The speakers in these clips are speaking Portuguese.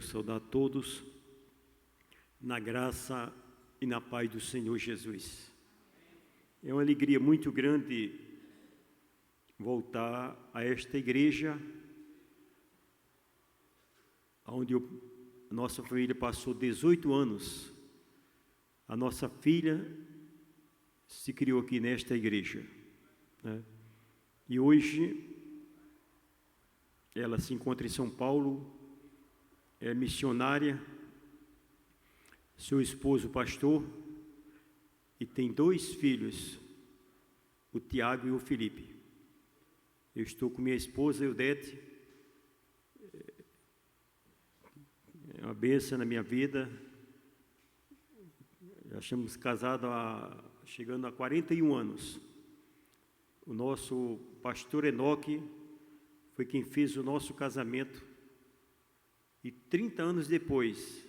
Saudar a todos na graça e na paz do Senhor Jesus. É uma alegria muito grande voltar a esta igreja, onde a nossa família passou 18 anos. A nossa filha se criou aqui nesta igreja, né? E hoje ela se encontra em São Paulo, é missionária, seu esposo pastor, e tem 2 filhos, o Tiago e o Felipe. Eu estou com minha esposa, Eudete, é uma bênção na minha vida. Já estamos casados chegando a 41 anos. O nosso pastor Enoque foi quem fez o nosso casamento. E 30 anos depois,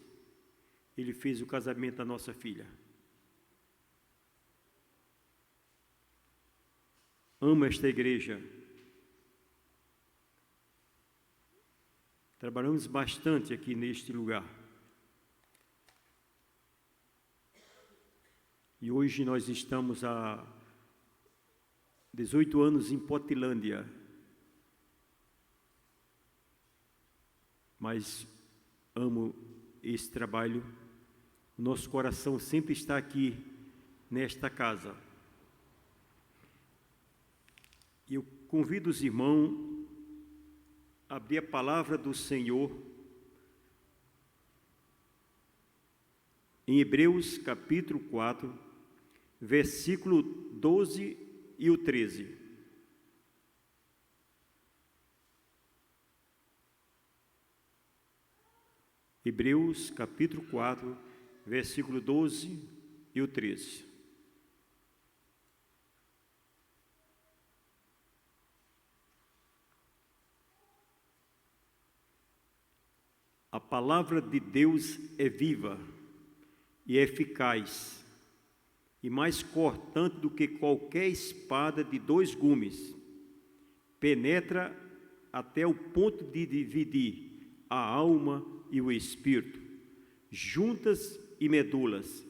ele fez o casamento da nossa filha. Amo esta igreja. Trabalhamos bastante aqui neste lugar. E hoje nós estamos há 18 anos em Potilândia. Mas amo esse trabalho. Nosso coração sempre está aqui, nesta casa. E eu convido os irmãos a abrir a palavra do Senhor em Hebreus capítulo 4, versículo 12 e o 13. Hebreus capítulo 4, versículo 12 e o 13. A palavra de Deus é viva e eficaz, e mais cortante do que qualquer espada de 2 gumes, penetra até o ponto de dividir a alma e o espírito, juntas e medulas,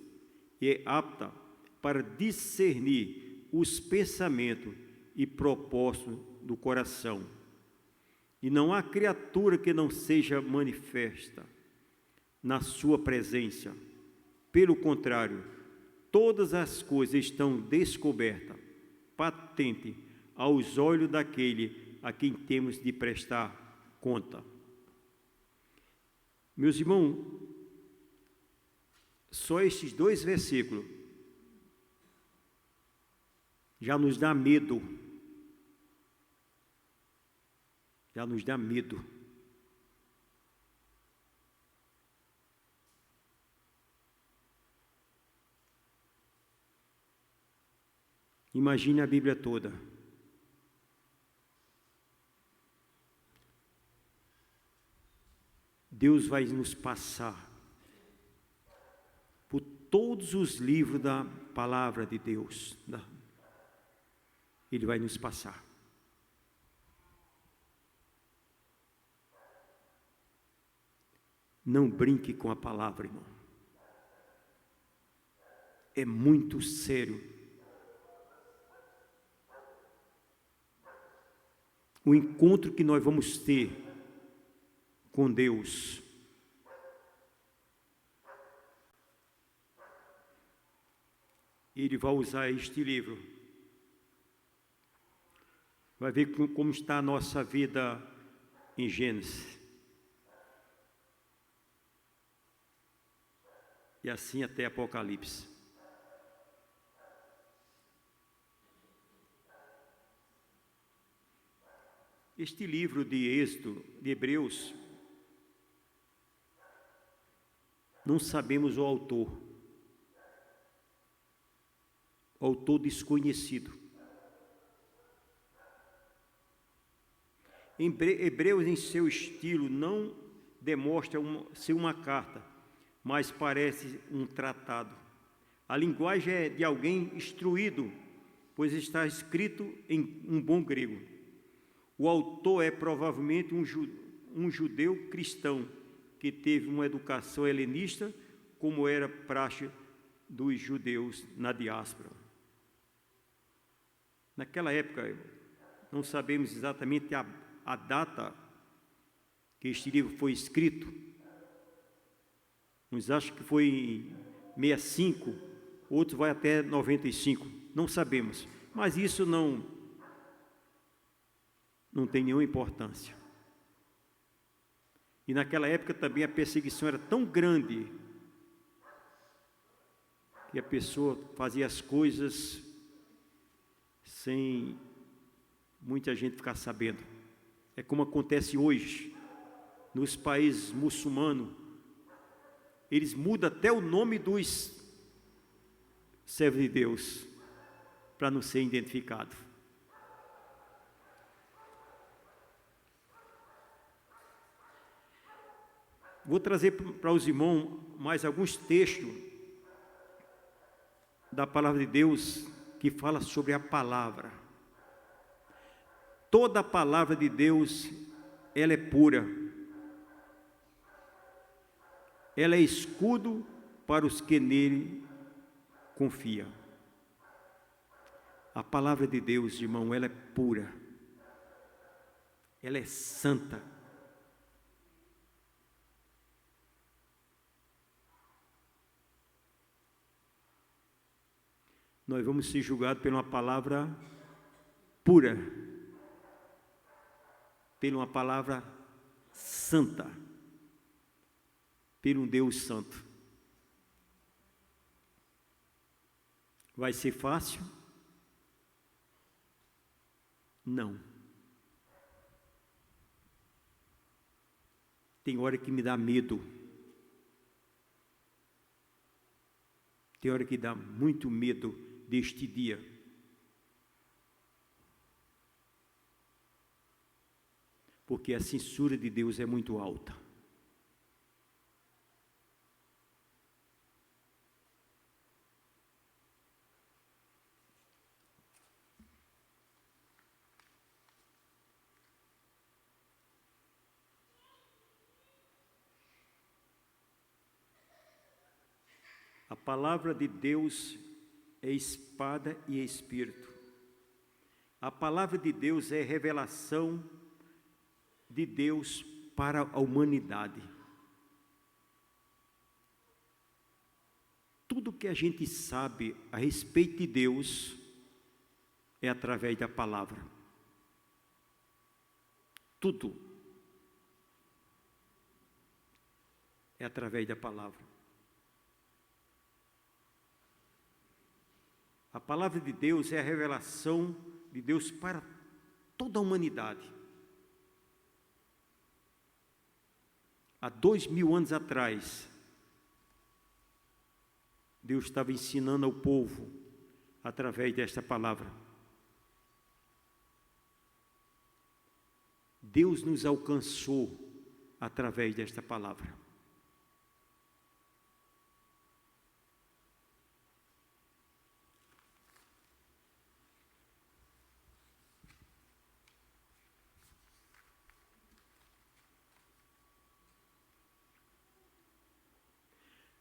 e é apta para discernir os pensamentos e propósitos do coração. E não há criatura que não seja manifesta na sua presença. Pelo contrário, todas as coisas estão descobertas, patente aos olhos daquele a quem temos de prestar conta. Meus irmãos, só estes 2 versículos já nos dá medo. Já nos dá medo. Imagine a Bíblia toda. Deus vai nos passar por todos os livros da palavra de Deus. Ele vai nos passar. Não brinque com a palavra, irmão. É muito sério. O encontro que nós vamos ter com Deus. Ele vai usar este livro. Vai ver como está a nossa vida em Gênesis. E assim até Apocalipse. Este livro de Êxodo, de Hebreus, não sabemos o autor desconhecido. Hebreus, em seu estilo, não demonstra ser uma carta, mas parece um tratado. A linguagem é de alguém instruído, pois está escrito em um bom grego. O autor é provavelmente um judeu cristão que teve uma educação helenista, como era praxe dos judeus na diáspora. Naquela época, não sabemos exatamente a data que este livro foi escrito. Uns acham que foi em 65, outros vai até 95, não sabemos. Mas isso não tem nenhuma importância. E naquela época também a perseguição era tão grande que a pessoa fazia as coisas sem muita gente ficar sabendo. É como acontece hoje nos países muçulmanos. Eles mudam até o nome dos servos de Deus para não ser identificado. Vou trazer para os irmãos mais alguns textos da palavra de Deus que fala sobre a palavra. Toda a palavra de Deus, ela é pura. Ela é escudo para os que nele confiam. A palavra de Deus, irmão, ela é pura. Ela é santa. Nós vamos ser julgados por uma palavra pura, por uma palavra santa, por um Deus santo. Vai ser fácil? Não. Tem hora que me dá medo. Tem hora que dá muito medo deste dia. Porque a censura de Deus é muito alta. A palavra de Deus é espada e espírito. A palavra de Deus é revelação de Deus para a humanidade. Tudo que a gente sabe a respeito de Deus é através da palavra. Tudo é através da palavra. A palavra de Deus é a revelação de Deus para toda a humanidade. Há 2000 anos atrás, Deus estava ensinando ao povo através desta palavra. Deus nos alcançou através desta palavra.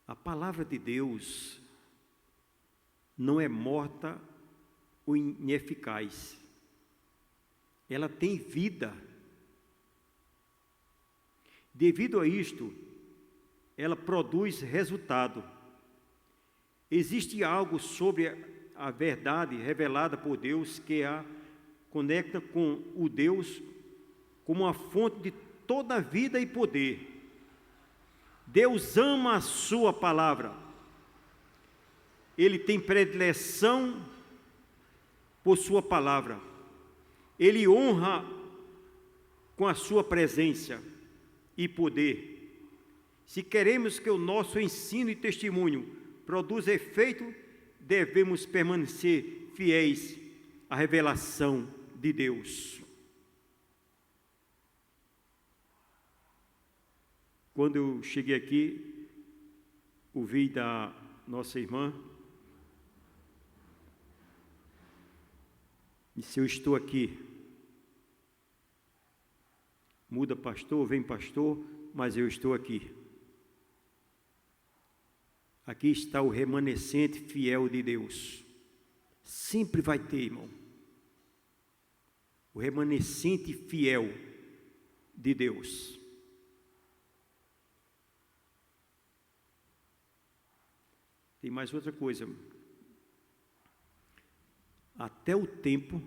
A palavra de Deus não é morta ou ineficaz. Ela tem vida. Devido a isto, ela produz resultado. Existe algo sobre a verdade revelada por Deus que a conecta com o Deus como a fonte de toda a vida e poder. Deus ama a sua palavra. Ele tem predileção por sua palavra. Ele honra com a sua presença e poder. Se queremos que o nosso ensino e testemunho produza efeito, devemos permanecer fiéis à revelação de Deus. Quando eu cheguei aqui, ouvi da nossa irmã, disse: eu estou aqui. Muda pastor, vem pastor, mas eu estou aqui. Aqui está o remanescente fiel de Deus. Sempre vai ter, irmão. O remanescente fiel de Deus. Tem mais outra coisa. Até o tempo,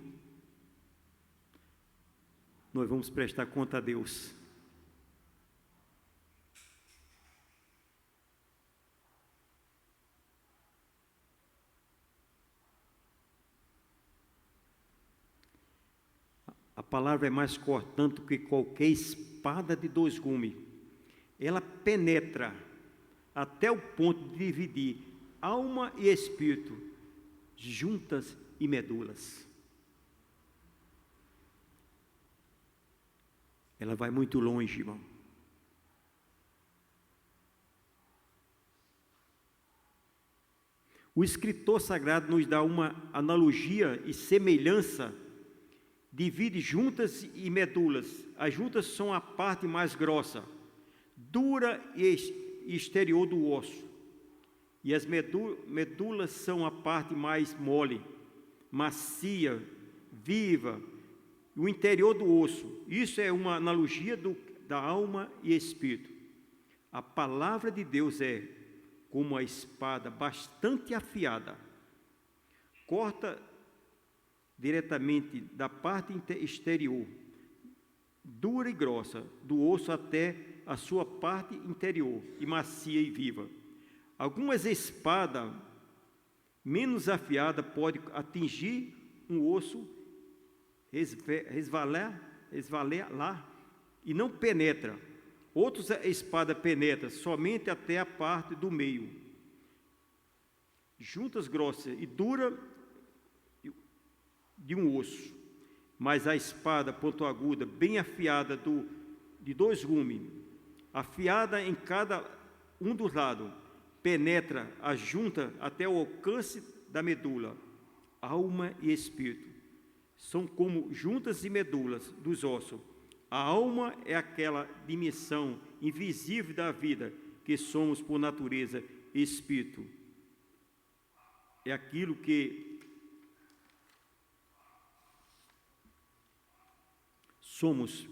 nós vamos prestar conta a Deus. A palavra é mais cortante que qualquer espada de dois gumes. Ela penetra até o ponto de dividir alma e espírito, juntas e medulas. Ela vai muito longe, irmão. O escritor sagrado nos dá uma analogia e semelhança. Divide juntas e medulas. As juntas são a parte mais grossa, dura e exterior do osso. E as medulas são a parte mais mole, macia, viva, o interior do osso. Isso é uma analogia da alma e espírito. A palavra de Deus é como a espada bastante afiada. Corta diretamente da parte exterior, dura e grossa, do osso até a sua parte interior, e macia e viva. Algumas espadas menos afiadas podem atingir um osso, resvalar lá, e não penetra. Outras espadas penetram somente até a parte do meio. Juntas grossas e duras de um osso, mas a espada pontiaguda, bem afiada de dois gumes, afiada em cada um dos lados, penetra a junta até o alcance da medula. Alma e espírito são como juntas e medulas dos ossos. A alma é aquela dimensão invisível da vida que somos por natureza. Espírito é aquilo que somos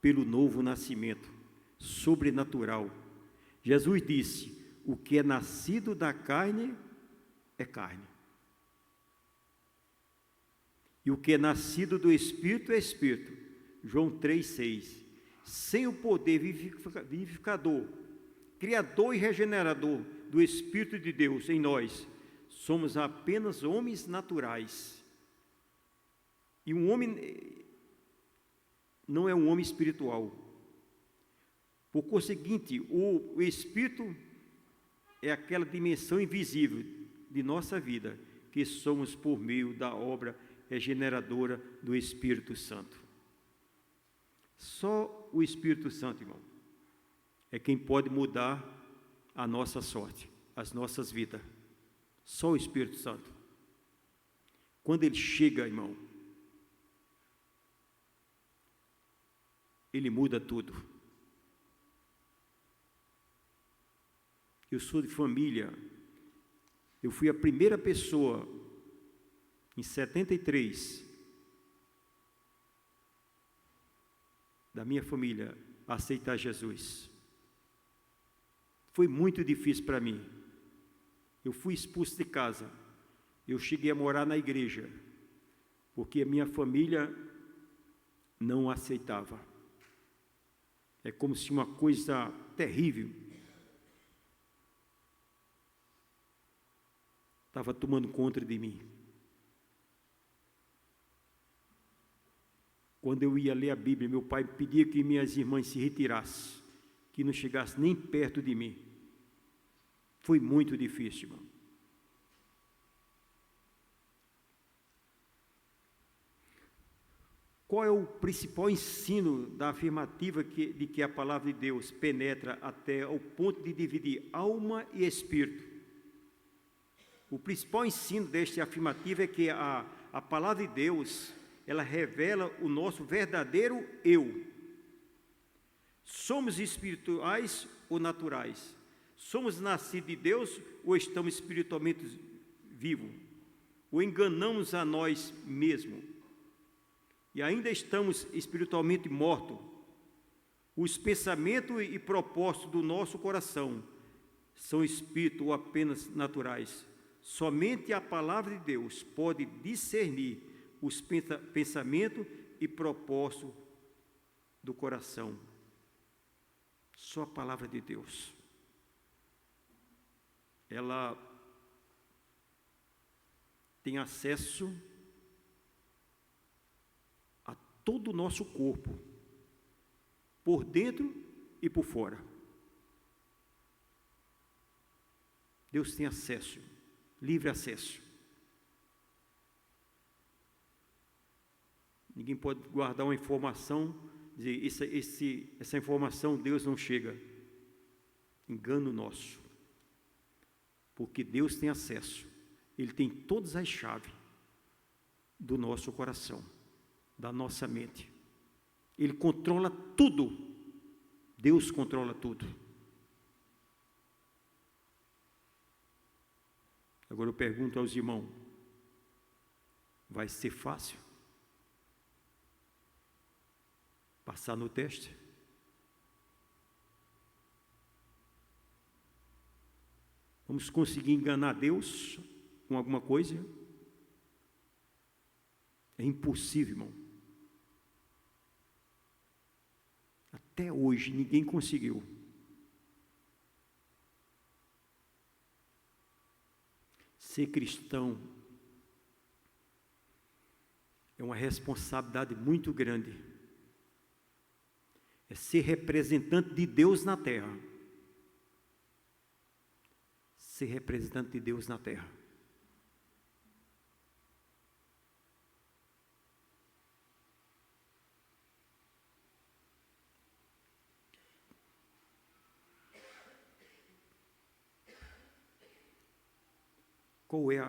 pelo novo nascimento sobrenatural. Jesus disse: o que é nascido da carne é carne, e o que é nascido do Espírito é Espírito. João 3,6. Sem o poder vivificador, criador e regenerador do Espírito de Deus em nós, somos apenas homens naturais. E um homem não é um homem espiritual. Por conseguinte, o Espírito é aquela dimensão invisível de nossa vida, que somos por meio da obra regeneradora do Espírito Santo. Só o Espírito Santo, irmão, é quem pode mudar a nossa sorte, as nossas vidas. Só o Espírito Santo. Quando ele chega, irmão, ele muda tudo. Eu sou de família. Eu fui a primeira pessoa, em 73, da minha família, a aceitar Jesus. Foi muito difícil para mim. Eu fui expulso de casa. Eu cheguei a morar na igreja, porque a minha família não aceitava. É como se uma coisa terrível estava tomando conta de mim. Quando eu ia ler a Bíblia, meu pai pedia que minhas irmãs se retirassem, que não chegassem nem perto de mim. Foi muito difícil, irmão. Qual é o principal ensino da afirmativa de que a palavra de Deus penetra até o ponto de dividir alma e espírito? O principal ensino desta afirmativa é que a palavra de Deus, ela revela o nosso verdadeiro eu. Somos espirituais ou naturais? Somos nascidos de Deus ou estamos espiritualmente vivos? Ou enganamos a nós mesmos? E ainda estamos espiritualmente mortos? Os pensamentos e propósitos do nosso coração são espírito ou apenas naturais? Somente a palavra de Deus pode discernir os pensamentos e propósitos do coração. Só a palavra de Deus. Ela tem acesso a todo o nosso corpo, por dentro e por fora. Deus tem acesso, livre acesso. Ninguém pode guardar uma informação, dizer, essa informação Deus não chega. Engano nosso. Porque Deus tem acesso. Ele tem todas as chaves do nosso coração, da nossa mente. Ele controla tudo. Deus controla tudo. Agora eu pergunto aos irmãos, vai ser fácil passar no teste? Vamos conseguir enganar Deus com alguma coisa? É impossível, irmão. Até hoje ninguém conseguiu. Ser cristão é uma responsabilidade muito grande. É ser representante de Deus na terra. Ser representante de Deus na terra. Qual é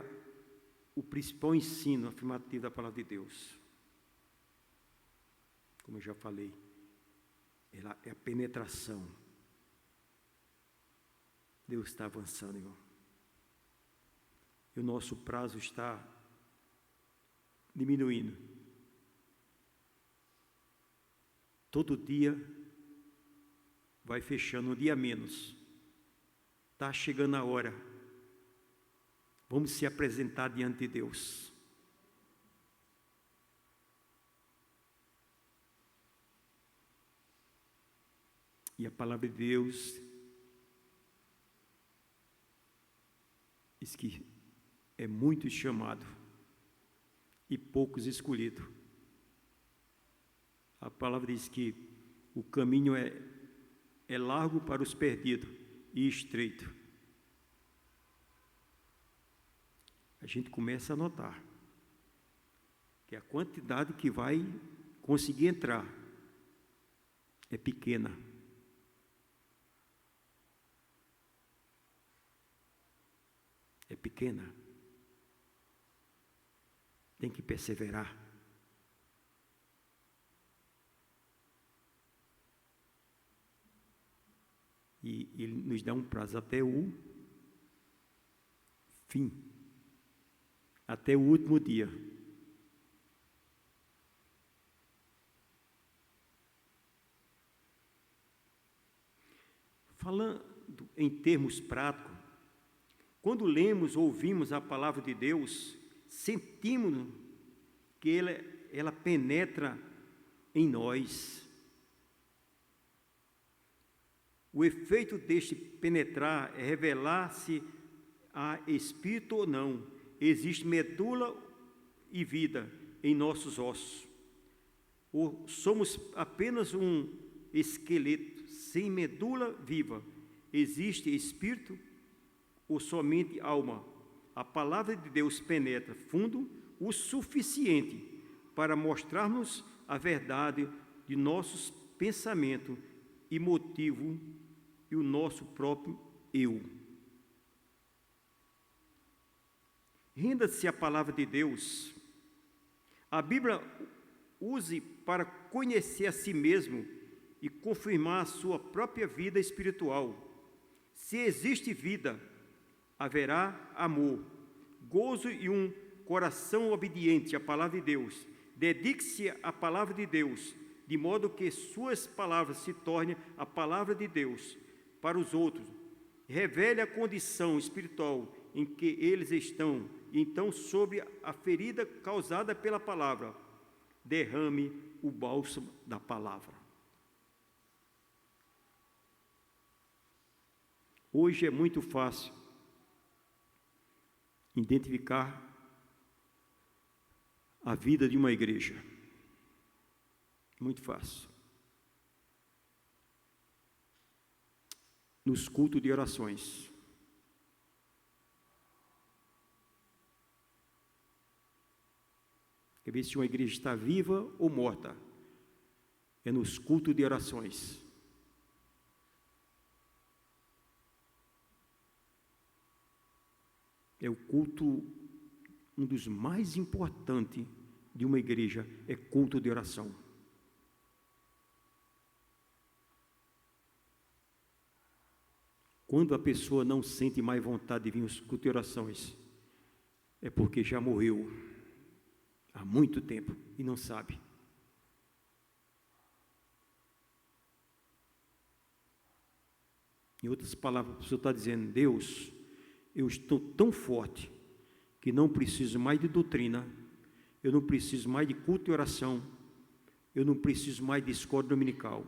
o principal ensino afirmativo da palavra de Deus? Como eu já falei, ela é a penetração. Deus está avançando, irmão. E o nosso prazo está diminuindo. Todo dia vai fechando, um dia menos. Está chegando a hora. Vamos se apresentar diante de Deus. E a palavra de Deus diz que é muito chamado e poucos escolhidos. A palavra diz que o caminho é largo para os perdidos e estreito. A gente começa a notar que a quantidade que vai conseguir entrar é pequena. É pequena. Tem que perseverar. E Ele nos dá um prazo até o fim. Até o último dia. Falando em termos práticos, quando lemos ou ouvimos a palavra de Deus, sentimos que ela penetra em nós. O efeito deste penetrar é revelar se há espírito ou não. Existe medula e vida em nossos ossos. Ou somos apenas um esqueleto sem medula viva. Existe espírito ou somente alma? A palavra de Deus penetra fundo o suficiente para mostrar-nos a verdade de nossos pensamentos e motivo e o nosso próprio eu. Renda-se à palavra de Deus. A Bíblia use para conhecer a si mesmo e confirmar a sua própria vida espiritual. Se existe vida, haverá amor, gozo e um coração obediente à palavra de Deus. Dedique-se à palavra de Deus, de modo que suas palavras se tornem a palavra de Deus para os outros. Revele a condição espiritual em que eles estão, e então, sobre a ferida causada pela palavra, derrame o bálsamo da palavra. Hoje é muito fácil identificar a vida de uma igreja. Muito fácil. Nos cultos de orações. Quer ver se uma igreja está viva ou morta? É nos cultos de orações. É o culto, um dos mais importantes de uma igreja, é culto de oração. Quando a pessoa não sente mais vontade de vir aos cultos de orações, é porque já morreu há muito tempo e não sabe. Em outras palavras, a pessoa está dizendo: Deus, eu estou tão forte que não preciso mais de doutrina, eu não preciso mais de culto e oração, eu não preciso mais de escola dominical.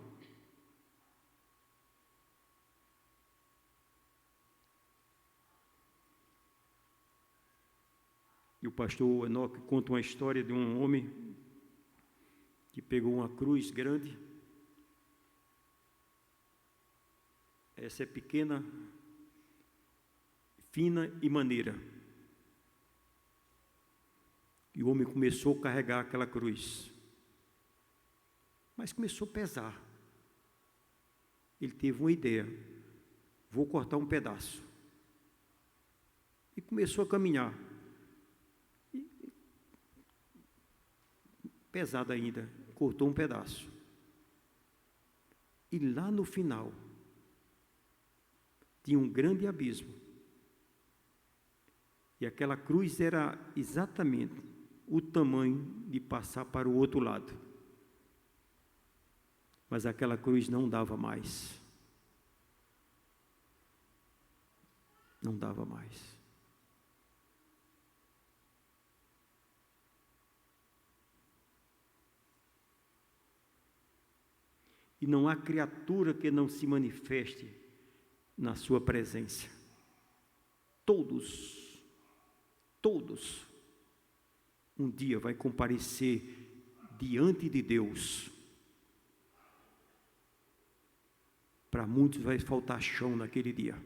E o pastor Enoque conta uma história de um homem que pegou uma cruz grande. Essa é pequena, fina e maneira. E o homem começou a carregar aquela cruz. Mas começou a pesar. Ele teve uma ideia: vou cortar um pedaço. E começou a caminhar. Pesado ainda, cortou um pedaço. E lá no final, tinha um grande abismo. E aquela cruz era exatamente o tamanho de passar para o outro lado. Mas aquela cruz não dava mais. Não dava mais. E não há criatura que não se manifeste na sua presença. Todos, um dia vai comparecer diante de Deus. Para muitos vai faltar chão naquele dia.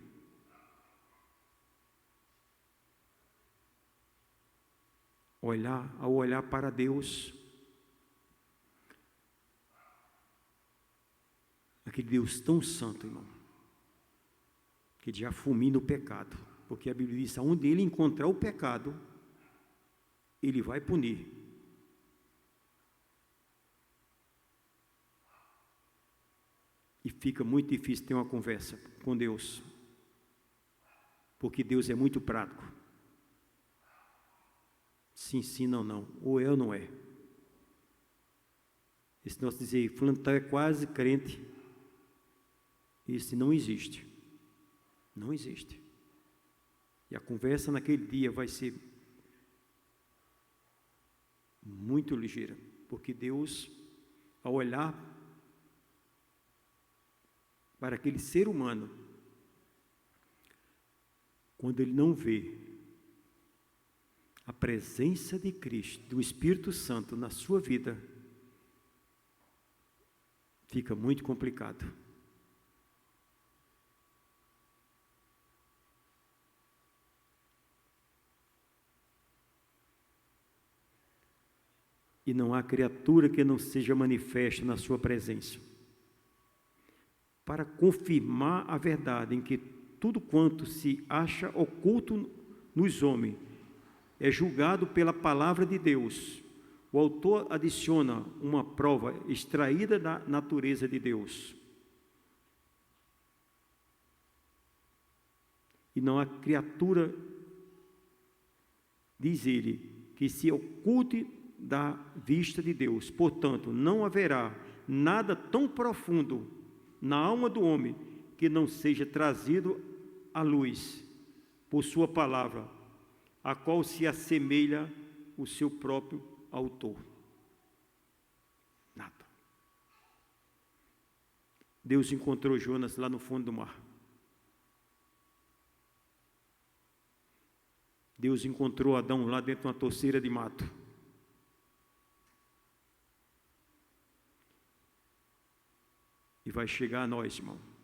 Ao olhar para Deus, aquele Deus tão santo, irmão, que já fulmina o pecado, porque a Bíblia diz: aonde ele encontrar o pecado, ele vai punir. E fica muito difícil ter uma conversa com Deus, porque Deus é muito prático. Sim, sim, não, não, ou é ou não é. Esse nosso dizer, fulano é quase crente, esse não existe. Não existe. E a conversa naquele dia vai ser muito ligeira, porque Deus, ao olhar para aquele ser humano, quando ele não vê a presença de Cristo, do Espírito Santo na sua vida, fica muito complicado. E não há criatura que não seja manifesta na sua presença. Para confirmar a verdade em que tudo quanto se acha oculto nos homens é julgado pela palavra de Deus. O autor adiciona uma prova extraída da natureza de Deus. E não há criatura, diz ele, que se oculte da vista de Deus. Portanto, não haverá nada tão profundo na alma do homem que não seja trazido à luz por sua palavra, a qual se assemelha o seu próprio autor. Nada. Deus encontrou Jonas lá no fundo do mar. Deus encontrou Adão lá dentro de uma torceira de mato. E vai chegar a nós, irmão.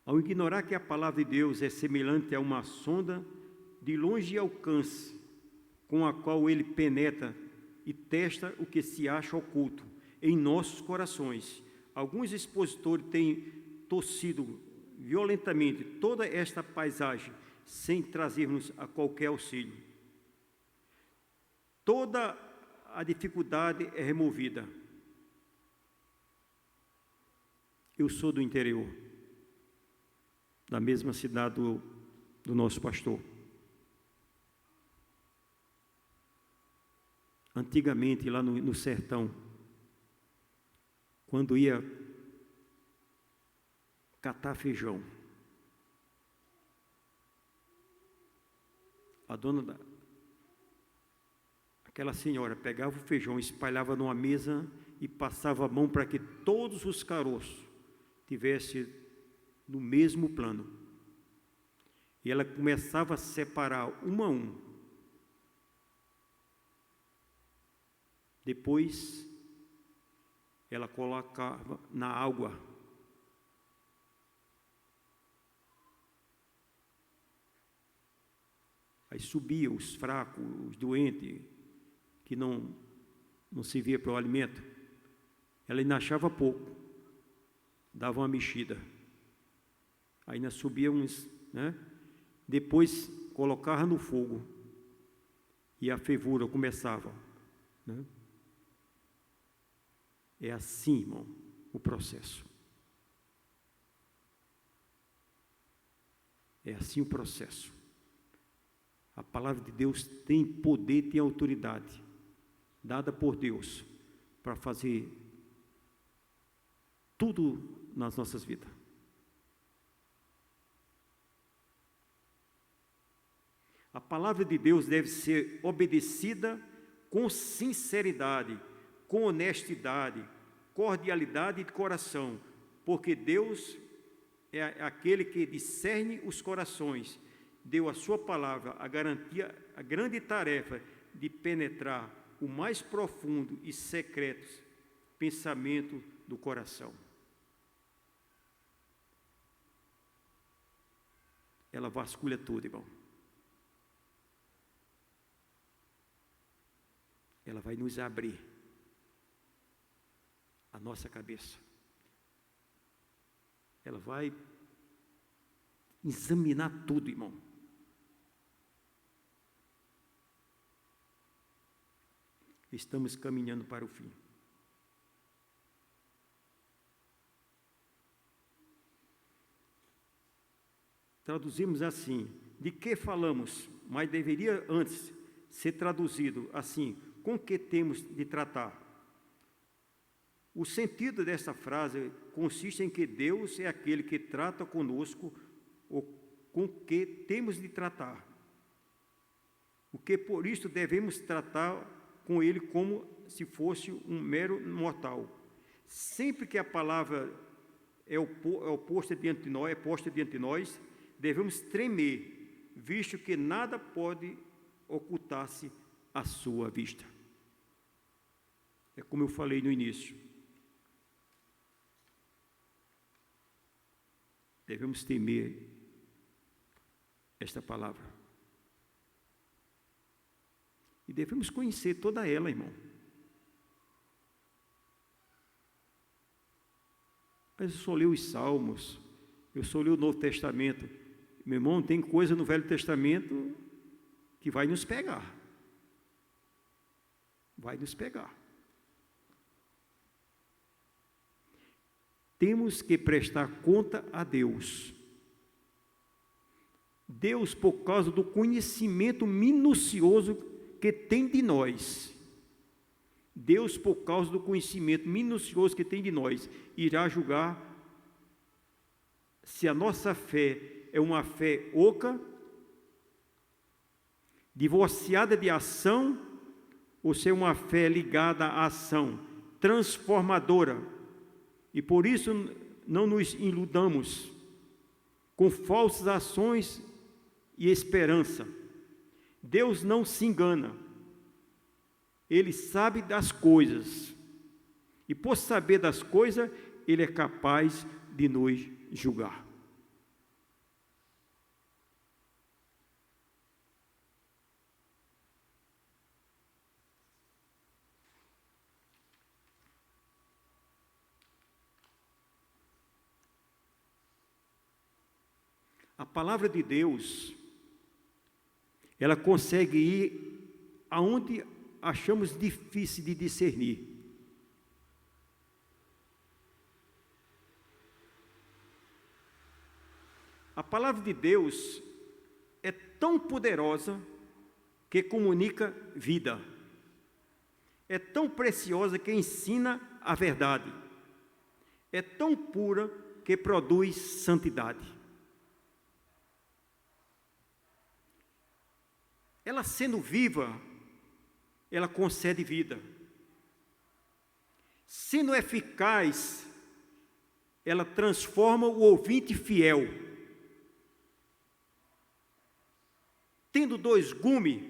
Ao ignorar que a palavra de Deus é semelhante a uma sonda de longe alcance, com a qual ele penetra e testa o que se acha oculto em nossos corações, alguns expositores têm torcido violentamente toda esta paisagem sem trazermos a qualquer auxílio. Toda a dificuldade é removida. Eu sou do interior, da mesma cidade do nosso pastor. Antigamente, lá no sertão, quando ia catar feijão, a dona aquela senhora pegava o feijão, espalhava numa mesa e passava a mão para que todos os caroços tivessem no mesmo plano. E ela começava a separar um a um. Depois, ela colocava na água. Aí subia os fracos, os doentes, que não se via para o alimento. Ela ainda achava pouco, dava uma mexida. Aí ainda subia uns, né? Depois colocava no fogo e a fervura começava, né? É assim, irmão, o processo. É assim o processo. A palavra de Deus tem poder, tem autoridade, dada por Deus, para fazer tudo nas nossas vidas. A palavra de Deus deve ser obedecida com sinceridade, com honestidade, cordialidade de coração, porque Deus é aquele que discerne os corações, deu a sua palavra a garantia, a grande tarefa de penetrar o mais profundo e secreto pensamento do coração. Ela vasculha tudo, irmão. Ela vai nos abrir a nossa cabeça. Ela vai examinar tudo, irmão. Estamos caminhando para o fim. Traduzimos assim: de que falamos? Mas deveria antes ser traduzido assim: com que temos de tratar? O sentido dessa frase consiste em que Deus é aquele que trata conosco, ou com que temos de tratar. O que por isso devemos tratar com Ele como se fosse um mero mortal. Sempre que a palavra é posta diante de nós, devemos tremer, visto que nada pode ocultar-se à sua vista. É como eu falei no início. Devemos temer esta palavra. E devemos conhecer toda ela, irmão. Mas eu só leio os Salmos, eu só leio o Novo Testamento. Meu irmão, tem coisa no Velho Testamento que vai nos pegar. Vai nos pegar. Temos que prestar conta a Deus. Deus, por causa do conhecimento minucioso que tem de nós, Deus, por causa do conhecimento minucioso que tem de nós, irá julgar se a nossa fé é uma fé oca, divorciada de ação, ou se é uma fé ligada à ação, transformadora. E por isso não nos iludamos com falsas ações e esperança. Deus não se engana. Ele sabe das coisas. E por saber das coisas, Ele é capaz de nos julgar. A palavra de Deus, ela consegue ir aonde achamos difícil de discernir. A palavra de Deus é tão poderosa que comunica vida. É tão preciosa que ensina a verdade. É tão pura que produz santidade. Ela sendo viva, ela concede vida. Sendo eficaz, ela transforma o ouvinte fiel. Tendo 2 gumes,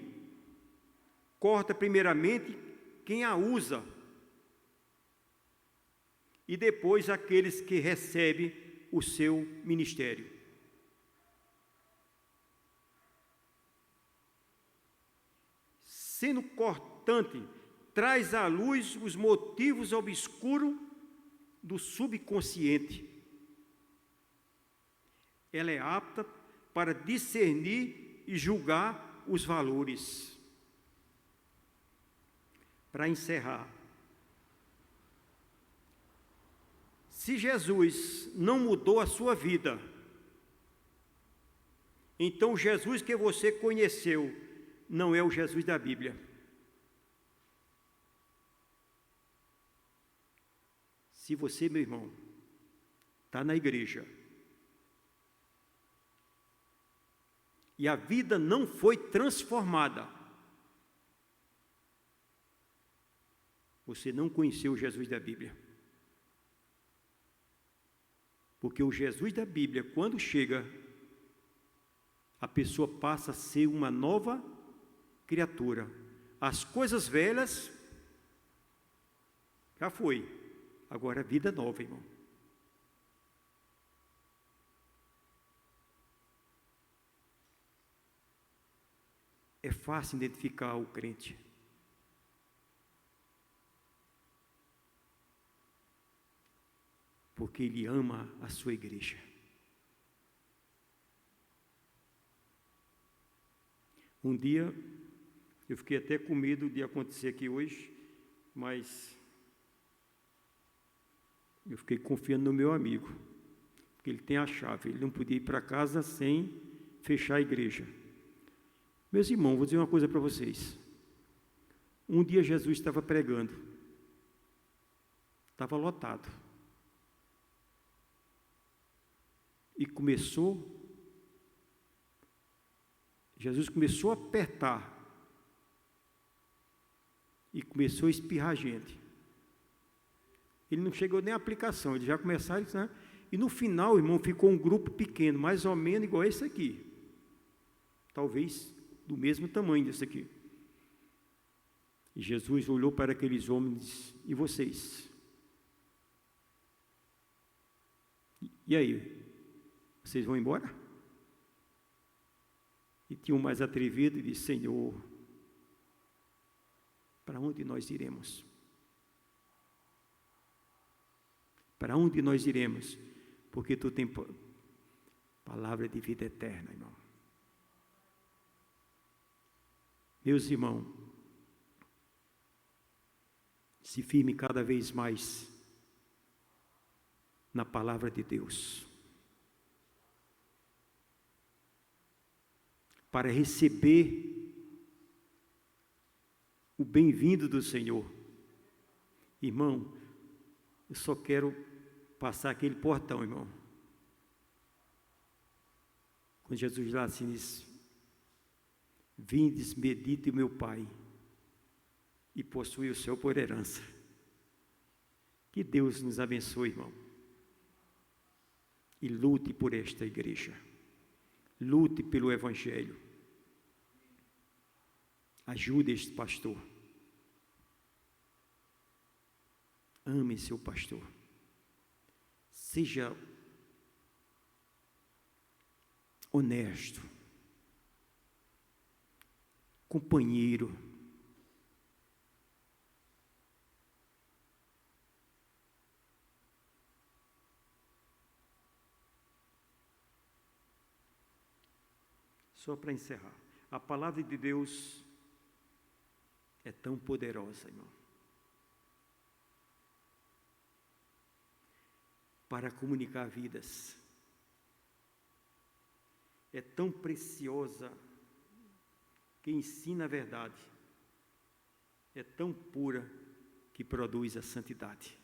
corta primeiramente quem a usa, e depois aqueles que recebem o seu ministério. Sendo cortante, traz à luz os motivos obscuros do subconsciente. Ela é apta para discernir e julgar os valores. Para encerrar, se Jesus não mudou a sua vida, então o Jesus que você conheceu não é o Jesus da Bíblia. Se você, meu irmão, está na igreja e a vida não foi transformada, você não conheceu o Jesus da Bíblia. Porque o Jesus da Bíblia, quando chega, a pessoa passa a ser uma nova criatura. As coisas velhas já foi, agora é vida nova, irmão. É fácil identificar o crente. Porque ele ama a sua igreja. Um dia, eu fiquei até com medo de acontecer aqui hoje, mas eu fiquei confiando no meu amigo, porque ele tem a chave, ele não podia ir para casa sem fechar a igreja. Meus irmãos, vou dizer uma coisa para vocês. Um dia Jesus estava pregando, estava lotado, e Jesus começou a apertar, e começou a espirrar gente. Ele não chegou nem à aplicação, ele já começaram, né? E no final, irmão, ficou um grupo pequeno, mais ou menos igual esse aqui. Talvez do mesmo tamanho desse aqui. E Jesus olhou para aqueles homens e disse: e vocês? E aí? Vocês vão embora? E tinha um mais atrevido e disse: Senhor, para onde nós iremos? Para onde nós iremos? Porque tu tem palavra de vida eterna, irmão. Meus irmãos, se firme cada vez mais na palavra de Deus, para receber o bem-vindo do Senhor. Irmão, eu só quero passar aquele portão, irmão. Quando Jesus lá assim diz: vindes, medite o meu Pai, e possui o céu por herança. Que Deus nos abençoe, irmão. E lute por esta igreja. Lute pelo Evangelho. Ajude este pastor. Ame seu pastor. Seja honesto. Companheiro. Só para encerrar, a palavra de Deus é tão poderosa, irmão, para comunicar vidas. É tão preciosa que ensina a verdade. É tão pura que produz a santidade.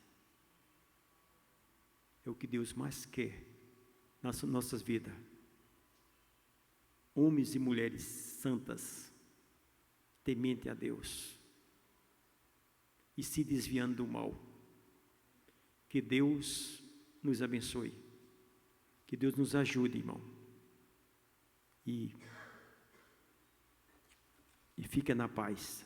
É o que Deus mais quer nas nossas vidas. Homens e mulheres santas, temente a Deus e se desviando do mal. Que Deus nos abençoe. Que Deus nos ajude, irmão. E fica na paz.